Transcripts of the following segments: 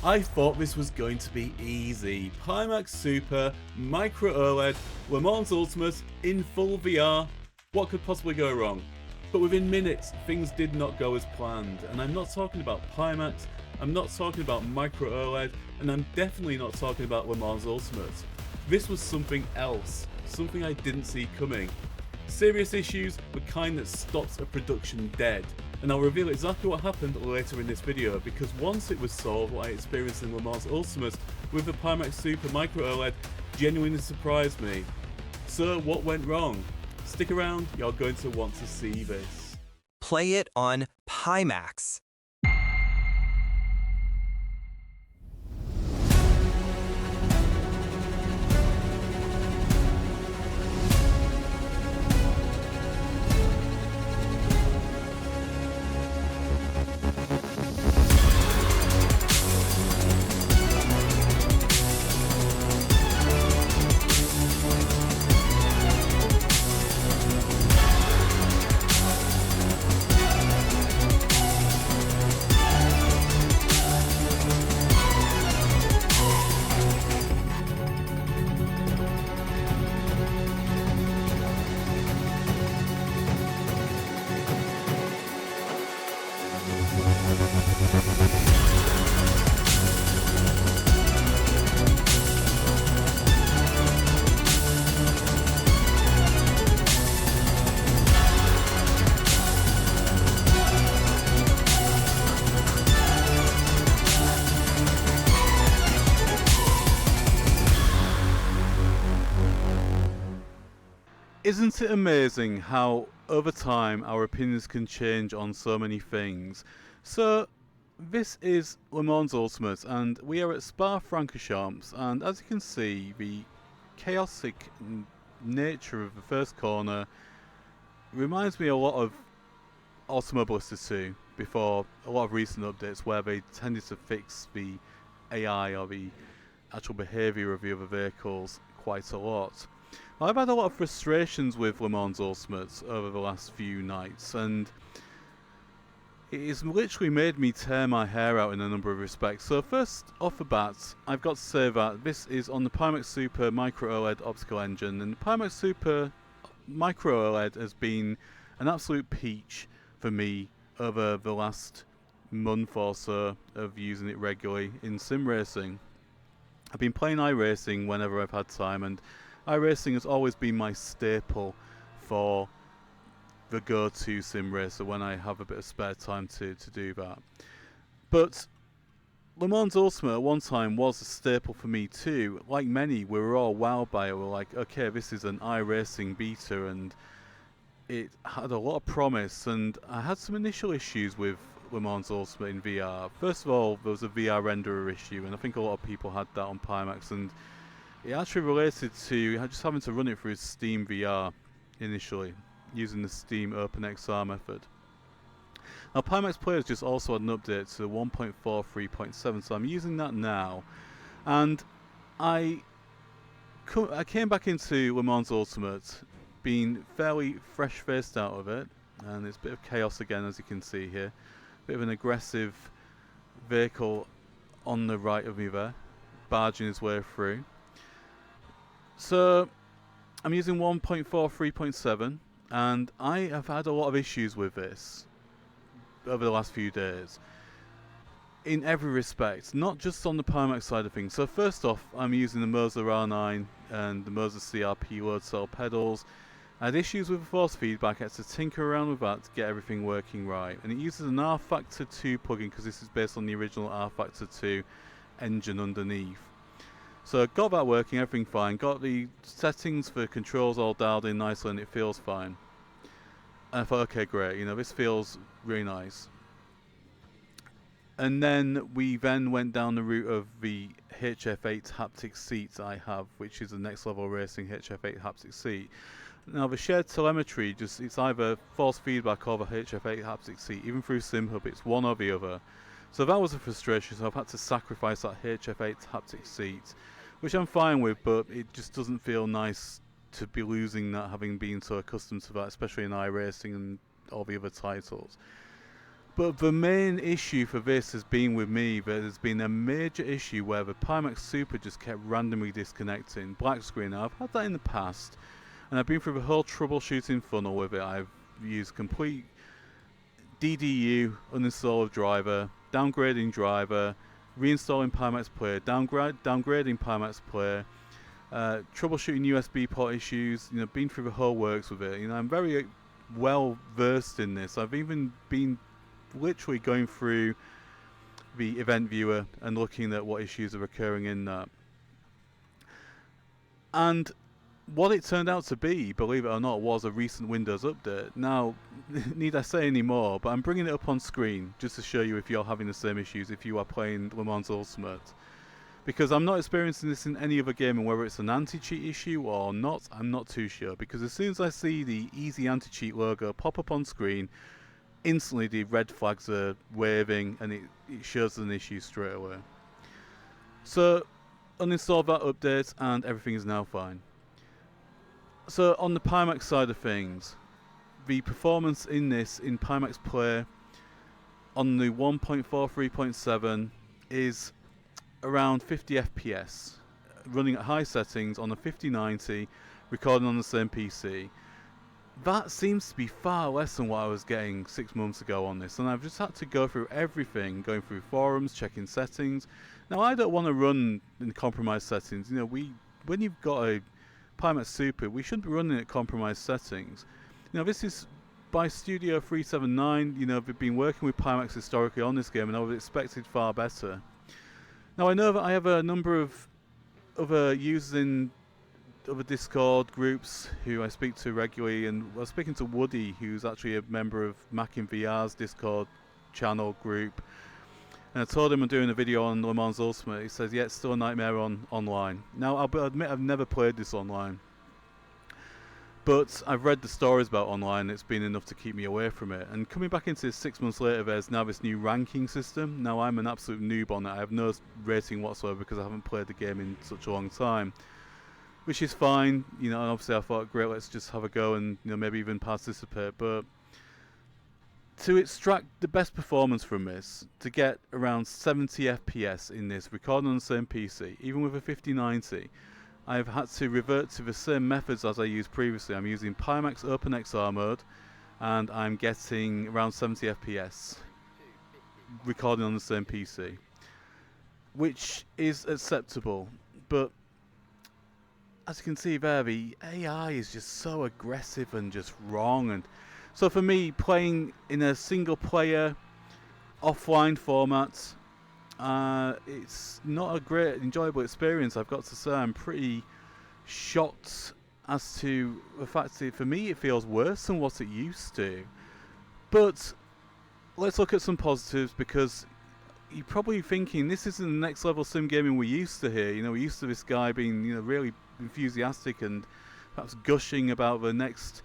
I thought this was going to be easy. Pimax Super, Micro-OLED, Le Mans Ultimate in full VR. What could possibly go wrong? But within minutes, things did not go as planned. And I'm not talking about Pimax, I'm not talking about Micro-OLED, and I'm definitely not talking about Le Mans Ultimate. This was something else, something I didn't see coming. Serious issues, the kind that stops a production dead. And I'll reveal exactly what happened later in this video, because once it was solved, what I experienced in Le Mans Ultimate with the Pimax Super Micro-OLED genuinely surprised me. So what went wrong? Stick around, you're going to want to see this. Play it on Pimax. Isn't it amazing how over time our opinions can change on so many things? So this is Le Mans Ultimate and we are at Spa-Francorchamps, and as you can see, the chaotic nature of the first corner reminds me a lot of Automobilista 2 before a lot of recent updates where they tended to fix the AI or the actual behaviour of the other vehicles quite a lot. I've had a lot of frustrations with Le Mans Ultimate over the last few nights, and it has literally made me tear my hair out in a number of respects. So first off the bat, I've got to say that this is on the Pimax Super Micro-OLED optical engine, and the Pimax Super Micro-OLED has been an absolute peach for me over the last month or so of using it regularly in sim racing. I've been playing iRacing whenever I've had time, and iRacing has always been my staple for the go-to sim racer when I have a bit of spare time to do that. But Le Mans Ultimate at one time was a staple for me too. Like many, we were all wowed by it. We're like, okay, this is an iRacing beta, and it had a lot of promise, and I had some initial issues with Le Mans Ultimate in VR. First of all, there was a VR renderer issue, and I think a lot of people had that on Pimax, and it actually related to just having to run it through Steam VR initially, using the Steam OpenXR method. Now Pimax players just also had an update to 1.43.7, so I'm using that now, and I came back into Le Mans Ultimate being fairly fresh-faced out of it, and it's a bit of chaos again, as you can see here. Bit of an aggressive vehicle on the right of me there, barging his way through. So I'm using 1.43.7, and I have had a lot of issues with this over the last few days in every respect, not just on the Pimax side of things. So first off, I'm using the Moser R9 and the Moser CRP load cell pedals. I had issues with the force feedback. I had to tinker around with that to get everything working right, and it uses an R Factor 2 plugin because this is based on the original R Factor 2 engine underneath. So got that working, everything fine, got the settings for controls all dialed in nicely, and it feels fine. And I thought, okay, great, this feels really nice. And then we went down the route of the HF8 haptic seat I have, which is the next level racing HF8 haptic seat. Now the shared telemetry, it's either force feedback or the HF8 haptic seat, even through SimHub, it's one or the other. So that was a frustration, so I've had to sacrifice that HF8 haptic seat, which I'm fine with, but it just doesn't feel nice to be losing that, having been so accustomed to that, especially in iRacing and all the other titles. But the main issue for this has been with me that there's been a major issue where the Pimax Super just kept randomly disconnecting. Black screen. Now, I've had that in the past, and I've been through the whole troubleshooting funnel with it. I've used complete DDU, uninstall driver, downgrading driver, reinstalling Pimax Player, downgrading Pimax Player, troubleshooting USB port issues. You know, been through the whole works with it. You know, I'm very well versed in this. I've even been literally going through the event viewer and looking at what issues are occurring in that. And what it turned out to be, believe it or not, was a recent Windows update. Now, need I say any more, but I'm bringing it up on screen just to show you if you're having the same issues if you are playing Le Mans Ultimate. Because I'm not experiencing this in any other game, and whether it's an anti-cheat issue or not, I'm not too sure. Because as soon as I see the Easy Anti-Cheat logo pop up on screen, instantly the red flags are waving and it shows an issue straight away. So uninstall that update and everything is now fine. So on the Pimax side of things, the performance in this in Pimax Play on the 1.43.7 is around 50 FPS, running at high settings on a 5090, recording on the same PC. That seems to be far less than what I was getting 6 months ago on this, and I've just had to go through everything, going through forums, checking settings. Now, I don't want to run in compromised settings. You know, when you've got a Pimax Super, we shouldn't be running at compromised settings. You know, this is by Studio 379. You know, they've been working with Pimax historically on this game, and I was expected far better. Now, I know that I have a number of other users in other Discord groups who I speak to regularly, and I was speaking to Woody, who's actually a member of Mac in VR's Discord channel group, and I told him I'm doing a video on Le Mans Ultimate. He says, yeah, it's still a nightmare online. Now, I'll admit I've never played this online, but I've read the stories about online. It's been enough to keep me away from it. And coming back into this 6 months later, there's now this new ranking system. Now, I'm an absolute noob on it. I have no rating whatsoever because I haven't played the game in such a long time, which is fine. You know, and obviously I thought, great, let's just have a go and, you know, maybe even participate. But to extract the best performance from this, to get around 70 FPS in this, recording on the same PC, even with a 5090, I've had to revert to the same methods as I used previously. I'm using Pimax OpenXR mode, and I'm getting around 70 FPS, recording on the same PC, which is acceptable. But as you can see there, the AI is just so aggressive and just wrong. And so for me, playing in a single player offline format, it's not a great enjoyable experience, I've got to say. I'm pretty shocked as to the fact that for me it feels worse than what it used to. But let's look at some positives, because you're probably thinking this isn't the next level sim gaming we used to hear. You know, we used to this guy being, you know, really enthusiastic and perhaps gushing about the next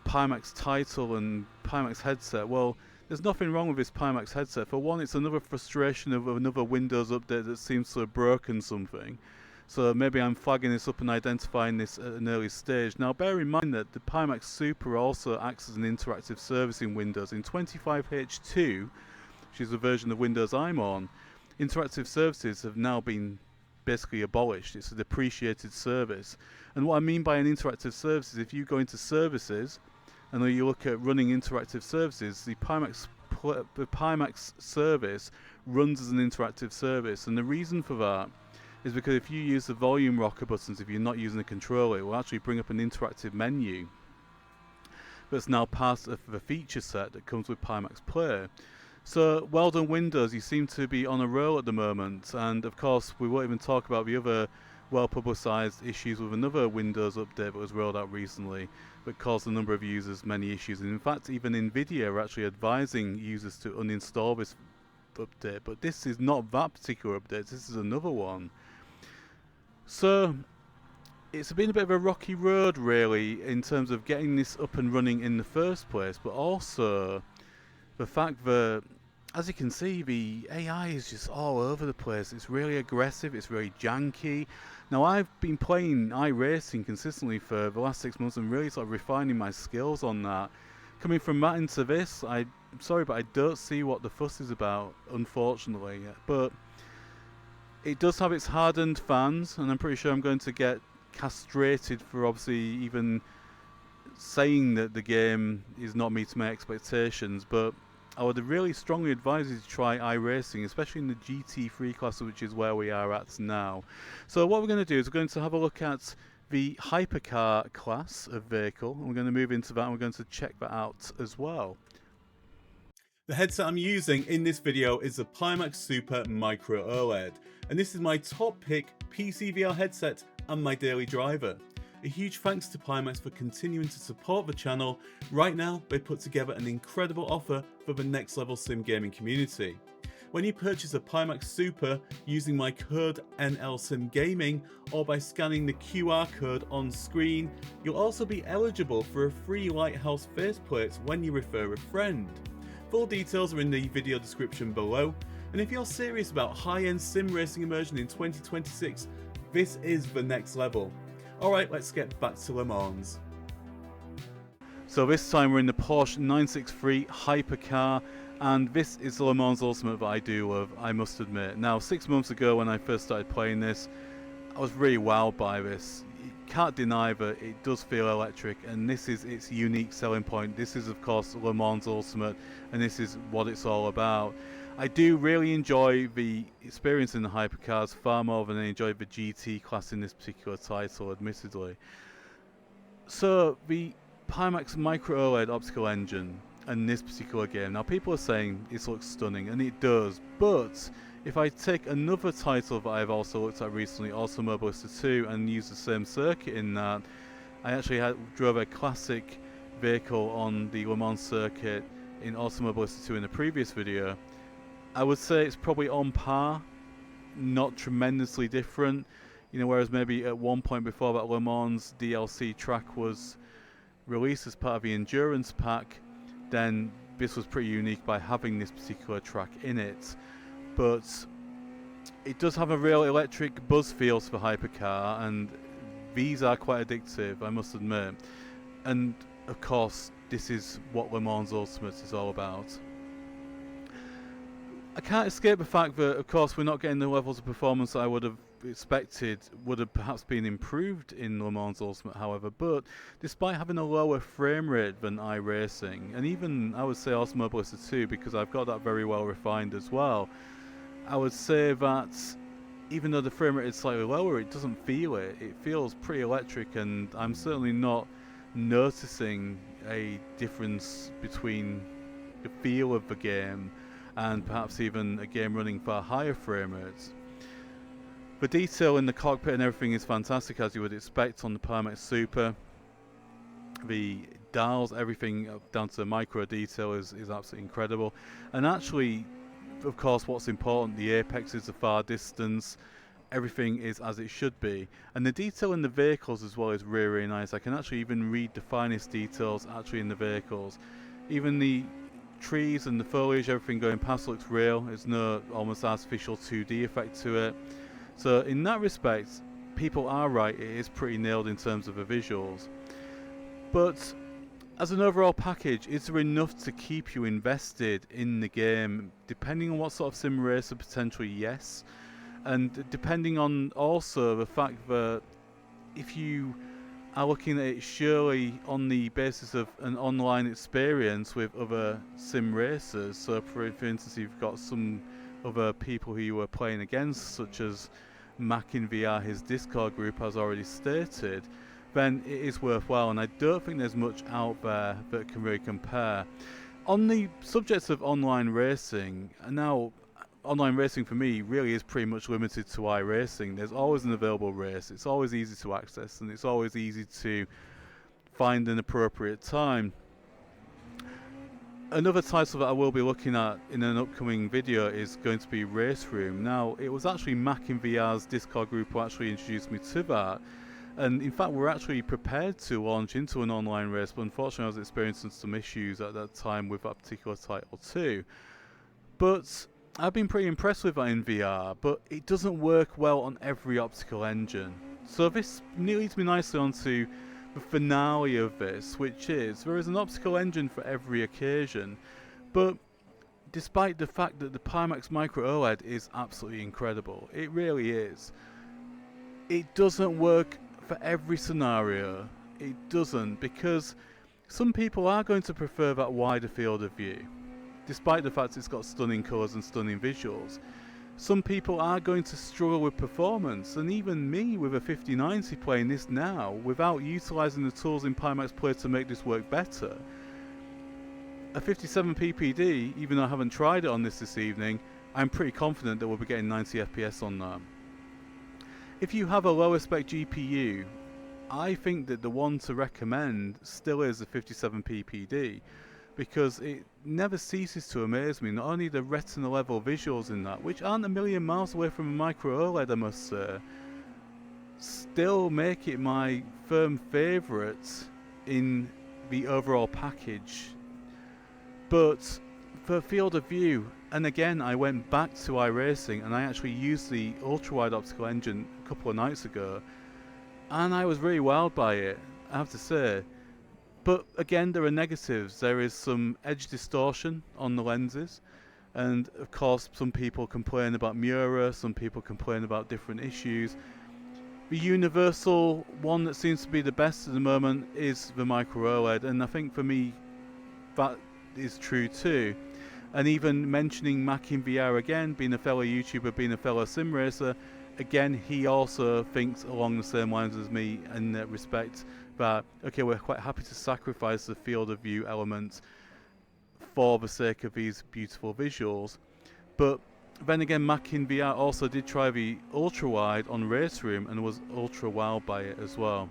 Pimax title and Pimax headset. Well, there's nothing wrong with this Pimax headset. For one, it's another frustration of another Windows update that seems to have broken something. So maybe I'm flagging this up and identifying this at an early stage. Now, bear in mind that the Pimax Super also acts as an interactive service in Windows. In 25H2, which is the version of Windows I'm on, interactive services have now been basically abolished. It's a depreciated service. And what I mean by an interactive service is if you go into services and you look at running interactive services, the Pimax service runs as an interactive service. And the reason for that is because if you use the volume rocker buttons, if you're not using the controller, it will actually bring up an interactive menu that's now part of the feature set that comes with Pimax Play. So, well done Windows, you seem to be on a roll at the moment. And of course, we won't even talk about the other well-publicised issues with another Windows update that was rolled out recently that caused a number of users many issues. And in fact, even Nvidia are actually advising users to uninstall this update. But this is not that particular update, this is another one. So, it's been a bit of a rocky road really in terms of getting this up and running in the first place, but also the fact that, as you can see, the AI is just all over the place. It's really aggressive, it's really janky. Now, I've been playing iRacing consistently for the last 6 months and really sort of refining my skills on that, Coming from that into this, I'm sorry, but I don't see what the fuss is about, unfortunately. But it does have its hardened fans, and I'm pretty sure I'm going to get castrated for obviously even saying that the game is not meeting my expectations. But I would really strongly advise you to try iRacing, especially in the GT3 class, which is where we are at now. So what we're going to do is we're going to have a look at the Hypercar class of vehicle, and we're going to move into that and we're going to check that out as well. The headset I'm using in this video is the Pimax Super Micro-OLED, and this is my top pick PCVR headset and my daily driver. A huge thanks to Pimax for continuing to support the channel. Right now, they put together an incredible offer for the next level sim gaming community. When you purchase a Pimax Super using my code NLSimGaming or by scanning the QR code on screen, you'll also be eligible for a free Lighthouse faceplate when you refer a friend. Full details are in the video description below, and if you're serious about high-end sim racing immersion in 2026, this is the next level. Alright, let's get back to Le Mans. So this time we're in the Porsche 963 Hypercar, and this is the Le Mans Ultimate that I do love, I must admit. Now, 6 months ago when I first started playing this, I was really wowed by this. You can't deny that it does feel electric, and this is its unique selling point. This is of course Le Mans Ultimate, and this is what it's all about. I do really enjoy the experience in the hypercars far more than I enjoyed the GT class in this particular title, admittedly. So the Pimax Micro-OLED optical engine in this particular game, now people are saying it looks stunning, and it does, but if I take another title that I've also looked at recently, Automobilista 2, and use the same circuit in that, I actually drove a classic vehicle on the Le Mans circuit in Automobilista 2 in the previous video. I would say it's probably on par, not tremendously different, you know, whereas maybe at one point before that Le Mans DLC track was released as part of the Endurance Pack, then this was pretty unique by having this particular track in it. But it does have a real electric buzz feel to the Hypercar, and these are quite addictive, I must admit. And of course, this is what Le Mans Ultimate is all about. I can't escape the fact that, of course, we're not getting the levels of performance that I would have expected would have perhaps been improved in Le Mans Ultimate, however. But despite having a lower frame rate than iRacing, and even I would say Automobilista 2, because I've got that very well refined as well, I would say that even though the frame rate is slightly lower, it doesn't feel it. It feels pretty electric, and I'm certainly not noticing a difference between the feel of the game and perhaps even a game running far higher frame rates. The detail in the cockpit and everything is fantastic, as you would expect on the Pimax Super. The dials, everything down to the micro detail is absolutely incredible. And actually, of course, what's important, the apex is the far distance, everything is as it should be. And the detail in the vehicles as well is really, really nice. I can actually even read the finest details actually in the vehicles. Even the trees and the foliage, everything going past looks real. There's no almost artificial 2D effect to it. So in that respect, people are right, it is pretty nailed in terms of the visuals. But as an overall package, is there enough to keep you invested in the game? Depending on what sort of sim racer, potentially yes. And depending on also the fact that if you are looking at it surely on the basis of an online experience with other sim racers, so for instance you've got some other people who you were playing against, such as Mac in VR, his Discord group has already stated, then it is worthwhile, and I don't think there's much out there that can really compare. On the subject of online racing, now online racing for me really is pretty much limited to iRacing. There's always an available race, it's always easy to access, and it's always easy to find an appropriate time. Another title that I will be looking at in an upcoming video is going to be Race Room. Now, it was actually Mac in VR's Discord group who actually introduced me to that, and in fact we're actually prepared to launch into an online race, but unfortunately I was experiencing some issues at that time with that particular title too. But I've been pretty impressed with that in VR, but it doesn't work well on every optical engine. So this leads me nicely onto the finale of this, which is there is an optical engine for every occasion, but despite the fact that the Pimax Micro-OLED is absolutely incredible, it really is, it doesn't work for every scenario. It doesn't, because some people are going to prefer that wider field of view, despite the fact it's got stunning colours and stunning visuals. Some people are going to struggle with performance, and even me with a 5090 playing this now without utilising the tools in Pimax Play to make this work better. A 57 ppd, even though I haven't tried it on this evening, I'm pretty confident that we'll be getting 90 FPS on that. If you have a lower spec GPU, I think that the one to recommend still is the 57 ppd, because it never ceases to amaze me. Not only the retina level visuals in that, which aren't a million miles away from a Micro-OLED, I must say, still make it my firm favourite in the overall package. But for field of view, and again I went back to iRacing and I actually used the ultra-wide optical engine a couple of nights ago, and I was really wowed by it, I have to say. But again, there are negatives. There is some edge distortion on the lenses, and of course some people complain about Mura, some people complain about different issues. The universal one that seems to be the best at the moment is the Micro-OLED, and I think for me that is true too. And even mentioning PCVR again, being a fellow YouTuber, being a fellow sim racer, again he also thinks along the same lines as me in that respect, that okay, we're quite happy to sacrifice the field of view element for the sake of these beautiful visuals. But then again, PCVR also did try the ultra wide on Race Room and was ultra wowed by it as well.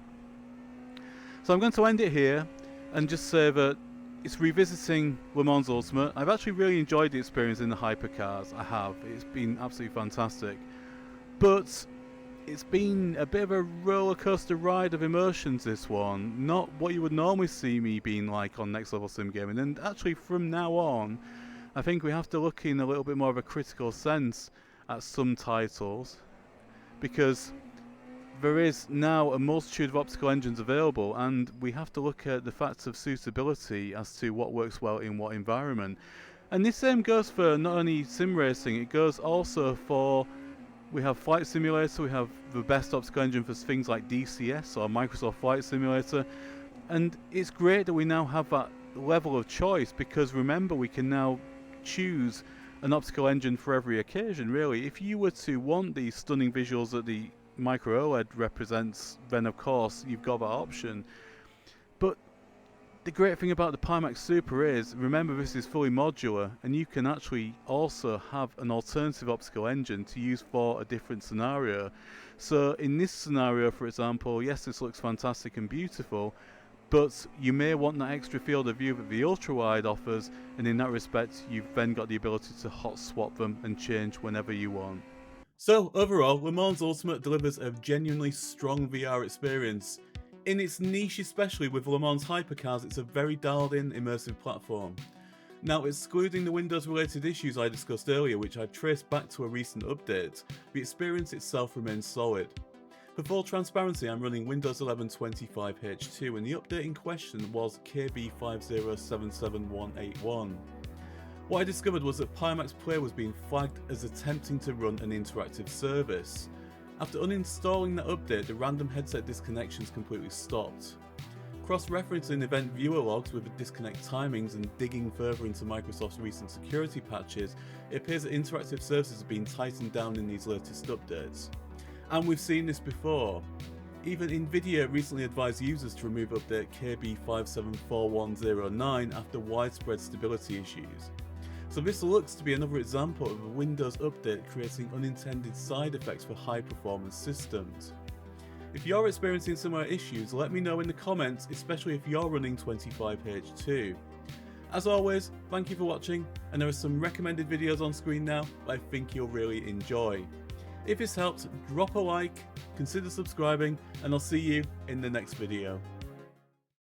So I'm going to end it here and just say that it's revisiting Le Mans Ultimate. I've actually really enjoyed the experience in the hypercars. I have. It's been absolutely fantastic. But it's been a bit of a roller coaster ride of emotions, this one. Not what you would normally see me being like on Next Level Sim Gaming. And actually from now on, I think we have to look in a little bit more of a critical sense at some titles, because there is now a multitude of optical engines available, and we have to look at the facts of suitability as to what works well in what environment. And this same goes for not only sim racing, it goes also for, we have Flight Simulator, we have the best optical engine for things like DCS or Microsoft Flight Simulator, and it's great that we now have that level of choice, because remember, we can now choose an optical engine for every occasion, really. If you were to want these stunning visuals that the Micro-OLED represents, then of course you've got that option. But the great thing about the Pimax Super is, remember, this is fully modular, and you can actually also have an alternative optical engine to use for a different scenario. So in this scenario, for example, yes, this looks fantastic and beautiful, but you may want that extra field of view that the ultra-wide offers, and in that respect you've then got the ability to hot swap them and change whenever you want. So overall, Le Mans Ultimate delivers a genuinely strong VR experience. In its niche, especially with Le Mans Hypercars, it's a very dialed in immersive platform. Now, excluding the Windows related issues I discussed earlier, which I traced back to a recent update, the experience itself remains solid. For full transparency, I'm running Windows 11 25H2 and the update in question was KB5077181. What I discovered was that Pimax Play was being flagged as attempting to run an interactive service. After uninstalling that update, the random headset disconnections completely stopped. Cross-referencing event viewer logs with the disconnect timings and digging further into Microsoft's recent security patches, it appears that interactive services have been tightened down in these latest updates. And we've seen this before. Even Nvidia recently advised users to remove update KB574109 after widespread stability issues. So this looks to be another example of a Windows update creating unintended side effects for high performance systems. If you're experiencing similar issues, let me know in the comments, especially if you're running 25H2. As always, thank you for watching, and there are some recommended videos on screen now that I think you'll really enjoy. If this helped, drop a like, consider subscribing, and I'll see you in the next video.